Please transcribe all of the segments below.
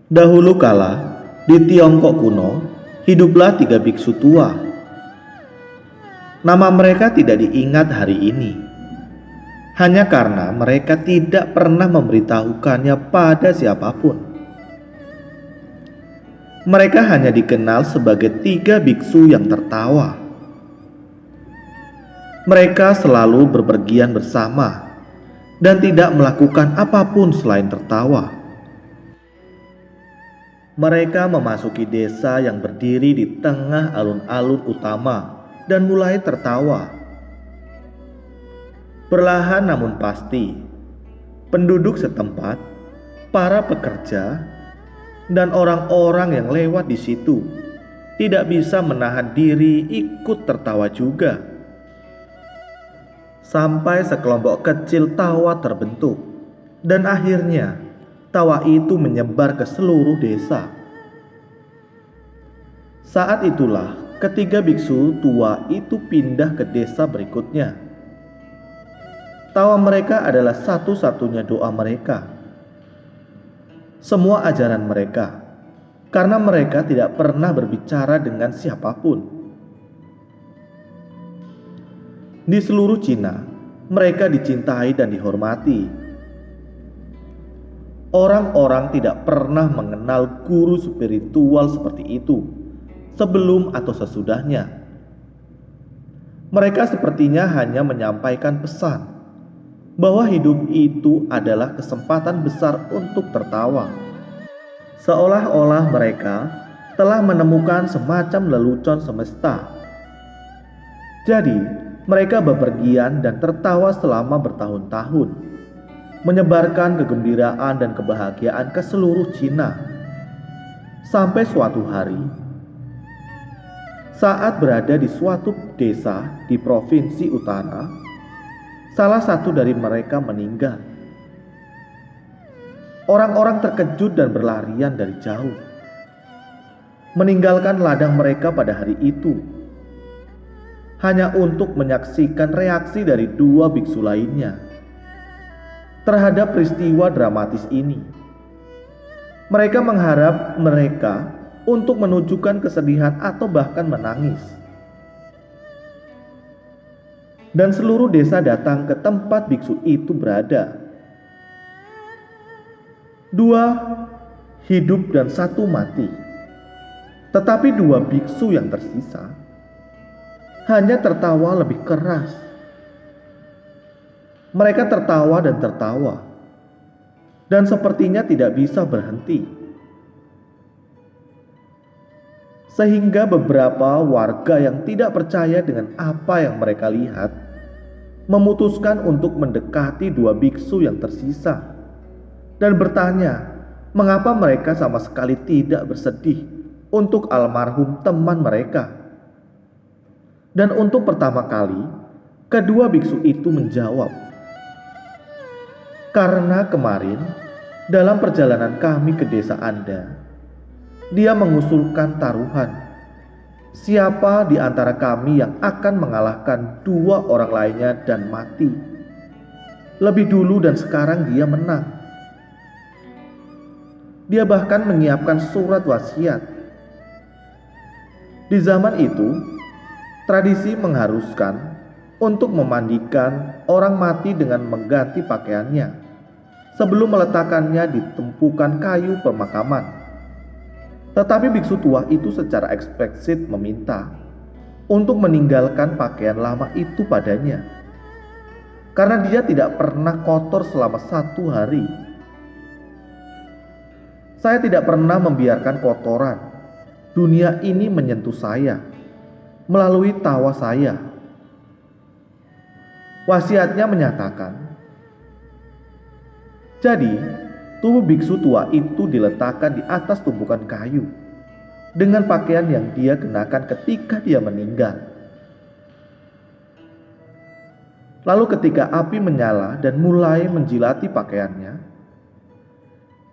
Dahulu kala, di Tiongkok kuno, hiduplah tiga biksu tua. Nama mereka tidak diingat hari ini, hanya karena mereka tidak pernah memberitahukannya pada siapapun. Mereka hanya dikenal sebagai tiga biksu yang tertawa. Mereka selalu berpergian bersama dan tidak melakukan apapun selain tertawa. Mereka memasuki desa yang berdiri di tengah alun-alun utama dan mulai tertawa. Perlahan namun pasti, penduduk setempat, para pekerja, dan orang-orang yang lewat di situ tidak bisa menahan diri ikut tertawa juga. Sampai sekelompok kecil tawa terbentuk, dan akhirnya tawa itu menyebar ke seluruh desa. Saat itulah ketiga biksu tua itu pindah ke desa berikutnya. Tawa mereka adalah satu-satunya doa mereka. Semua ajaran mereka, karena mereka tidak pernah berbicara dengan siapapun. Di seluruh Cina, mereka dicintai dan dihormati. Orang-orang tidak pernah mengenal guru spiritual seperti itu sebelum atau sesudahnya. Mereka sepertinya hanya menyampaikan pesan bahwa hidup itu adalah kesempatan besar untuk tertawa. Seolah-olah mereka telah menemukan semacam lelucon semesta. Jadi, mereka bepergian dan tertawa selama bertahun-tahun, menyebarkan kegembiraan dan kebahagiaan ke seluruh Cina. Sampai suatu hari, saat berada di suatu desa di provinsi utara, salah satu dari mereka meninggal. Orang-orang terkejut dan berlarian dari jauh, meninggalkan ladang mereka pada hari itu, hanya untuk menyaksikan reaksi dari dua biksu lainnya terhadap peristiwa dramatis ini. Mereka mengharap mereka untuk menunjukkan kesedihan atau bahkan menangis. Dan seluruh desa datang ke tempat biksu itu berada. Dua hidup dan satu mati. Tetapi dua biksu yang tersisa hanya tertawa lebih keras. Mereka tertawa dan tertawa, dan sepertinya tidak bisa berhenti. Sehingga beberapa warga yang tidak percaya dengan apa yang mereka lihat memutuskan untuk mendekati dua biksu yang tersisa dan bertanya mengapa mereka sama sekali tidak bersedih untuk almarhum teman mereka. Dan untuk pertama kali, kedua biksu itu menjawab, "Karena kemarin dalam perjalanan kami ke desa Anda, dia mengusulkan taruhan. Siapa di antara kami yang akan mengalahkan dua orang lainnya dan mati? Lebih dulu dan sekarang dia menang. Dia bahkan menyiapkan surat wasiat." Di zaman itu, tradisi mengharuskan untuk memandikan orang mati dengan mengganti pakaiannya sebelum meletakkannya di tumpukan kayu pemakaman. Tetapi biksu tua itu secara eksplisit meminta untuk meninggalkan pakaian lama itu padanya, karena dia tidak pernah kotor selama 1 hari. "Saya tidak pernah membiarkan kotoran dunia ini menyentuh saya melalui tawa saya," wasiatnya menyatakan. Jadi, tubuh biksu tua itu diletakkan di atas tumpukan kayu dengan pakaian yang dia kenakan ketika dia meninggal. Lalu ketika api menyala dan mulai menjilati pakaiannya,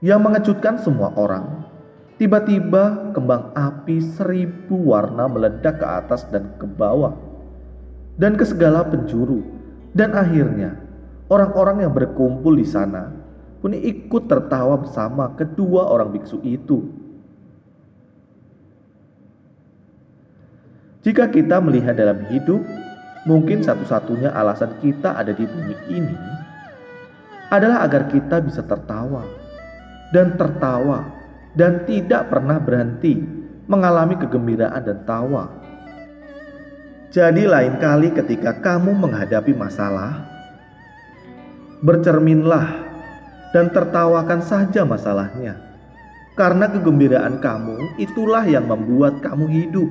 yang mengejutkan semua orang, tiba-tiba kembang api 1000 warna meledak ke atas dan ke bawah dan ke segala penjuru. Dan akhirnya orang-orang yang berkumpul di sana pun ikut tertawa bersama kedua orang biksu itu. Jika kita melihat dalam hidup, mungkin satu-satunya alasan kita ada di bumi ini adalah agar kita bisa tertawa dan tidak pernah berhenti mengalami kegembiraan dan tawa. Jadi lain kali ketika kamu menghadapi masalah, bercerminlah dan tertawakan saja masalahnya, karena kegembiraan kamu itulah yang membuat kamu hidup.